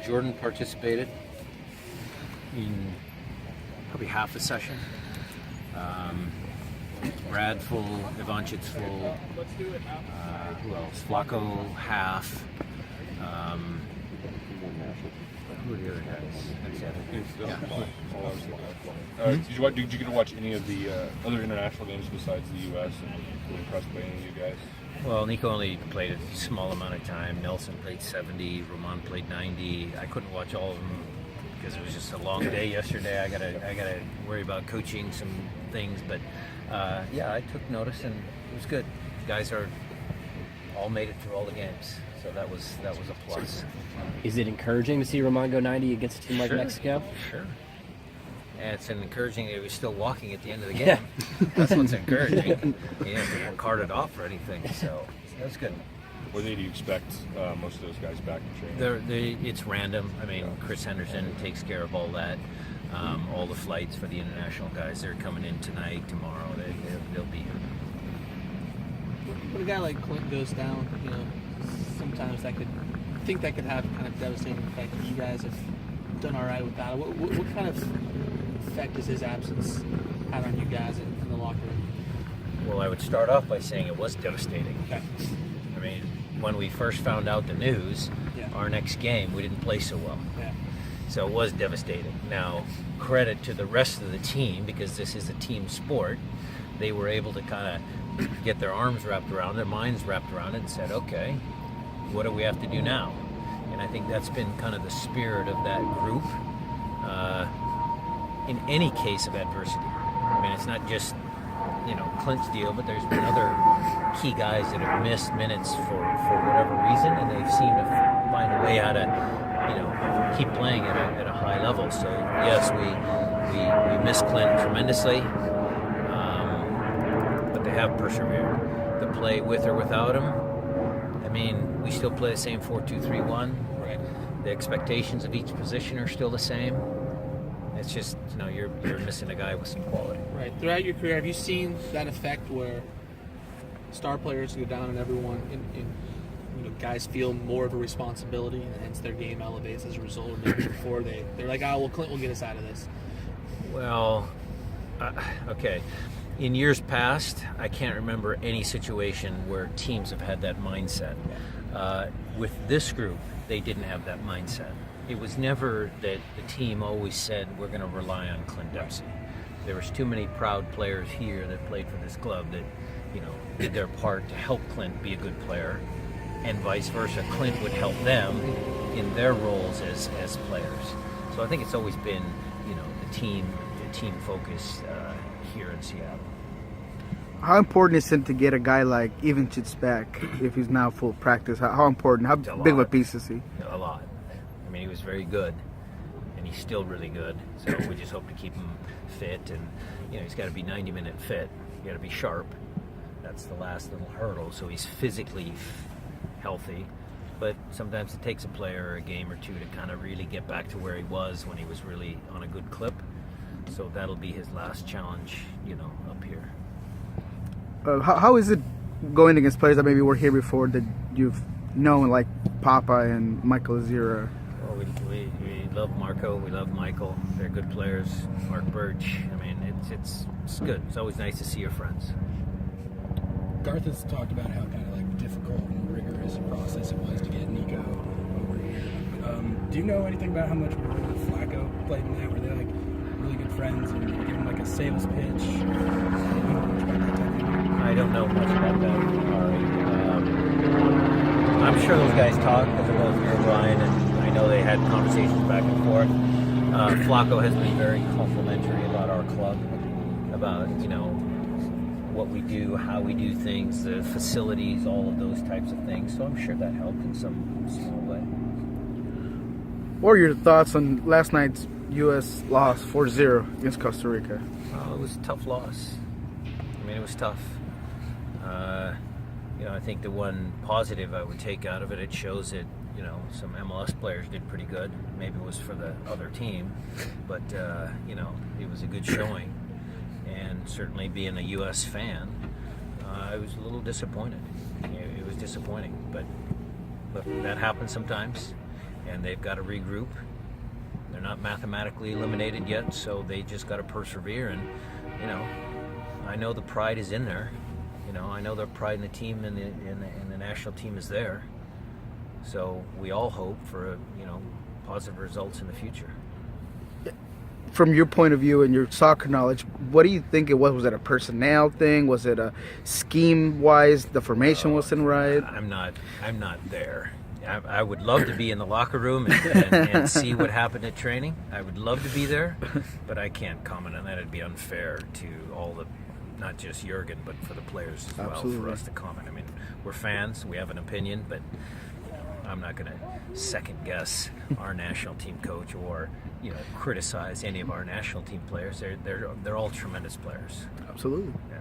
Jordan participated in probably half a session. Brad full, Ivanchit's full. Who else? Flacco half. Who are the other guys? Did you get to watch any of the other international games besides the U.S. and were impressed by any of you guys? Well, Nico only played a small amount of time. Nelson played 70. Roman played 90. I couldn't watch all of them because it was just a long day yesterday. I gotta worry about coaching some things, but yeah, I took notice and it was good. The guys all made it through all the games, so that was a plus. Is it encouraging to see Roman go 90 against a team like Mexico? Sure. And it's encouraging that he was still walking at the end of the game. That's what's encouraging. He didn't cart it off or anything, so that's good. When do you expect most of those guys back in training? It's random. I mean, Chris Henderson takes care of all that. All the flights for the international guys, they're coming in tonight, tomorrow. They'll be here. When a guy like Clint goes down, sometimes that could have kind of devastating effect. You guys have done all right with that. What kind of effect has his absence had on you guys in the locker room? Well, I would start off by saying it was devastating. Okay. I mean, when we first found out the news, our next game, we didn't play so well. Yeah. So it was devastating. Now, credit to the rest of the team, because this is a team sport. They were able to kind of get their arms wrapped around, their minds wrapped around it, and said, okay, what do we have to do now? And I think that's been kind of the spirit of that group in any case of adversity. I mean, it's not just Clint's deal, but there's been other key guys that have missed minutes for whatever reason, and they've seemed to find a way how to keep playing at a high level. So yes, we miss Clint tremendously, but they have persevered. The play with or without him, I mean, we still play the same 4-2-3-1. Right. The expectations of each position are still the same. It's just, you're missing a guy with some quality. Right. Throughout your career, have you seen that effect where star players go down and everyone, guys feel more of a responsibility and hence their game elevates as a result? Or maybe before they're like, Clint will get us out of this. Well, okay. In years past, I can't remember any situation where teams have had that mindset. With this group, they didn't have that mindset. It was never that the team always said, we're going to rely on Clint Dempsey. There was too many proud players here that played for this club that, did their part to help Clint be a good player, and vice versa. Clint would help them in their roles as players. So I think it's always been, the team focus here in Seattle. How important is it to get a guy like Ivanchitz back if he's now full practice? How important? How big of a piece is he? A lot. I mean, he was very good, and he's still really good. So we just hope to keep him fit, and he's got to be 90-minute fit. You got to be sharp. That's the last little hurdle. So he's physically healthy, but sometimes it takes a player or a game or two to kind of really get back to where he was when he was really on a good clip. So that'll be his last challenge, up here. How is it going against players that maybe were here before that you've known, like Papa and Michael Zira? Well, we love Marco. We love Michael. They're good players. Mark Birch. I mean, it's good. It's always nice to see your friends. Garth has talked about how kind of like difficult and rigorous a process it was to get Nico over here. Do you know anything about how much Flacco played in that? Were they like really good friends and give him like a sales pitch? I don't know much about that. I'm sure those guys talk because they're both here, Ryan, and I know they had conversations back and forth. Flacco has been very complimentary about our club, about what we do, how we do things, the facilities, all of those types of things. So I'm sure that helped in some small way. What are your thoughts on last night's U.S. loss 4-0 against Costa Rica? It was a tough loss. I mean, it was tough. I think the one positive I would take out of it, it shows that, some MLS players did pretty good. Maybe it was for the other team, but, it was a good showing. And certainly being a U.S. fan, I was a little disappointed. It was disappointing, but that happens sometimes. and they've got to regroup. They're not mathematically eliminated yet, so they just got to persevere. And I know the pride is in there. I know the pride in the team and the national team is there. So we all hope for positive results in the future. From your point of view and your soccer knowledge, what do you think it was? Was it a personnel thing? Was it a scheme-wise? The formation wasn't right. I'm not there. I would love to be in the locker room and see what happened at training. I would love to be there, but I can't comment on that. It'd be unfair to all the, not just Jurgen, but for the players as well, for us to comment. I mean, we're fans. We have an opinion, but I'm not going to second guess our national team coach or criticize any of our national team players. They're all tremendous players. Absolutely. Yeah.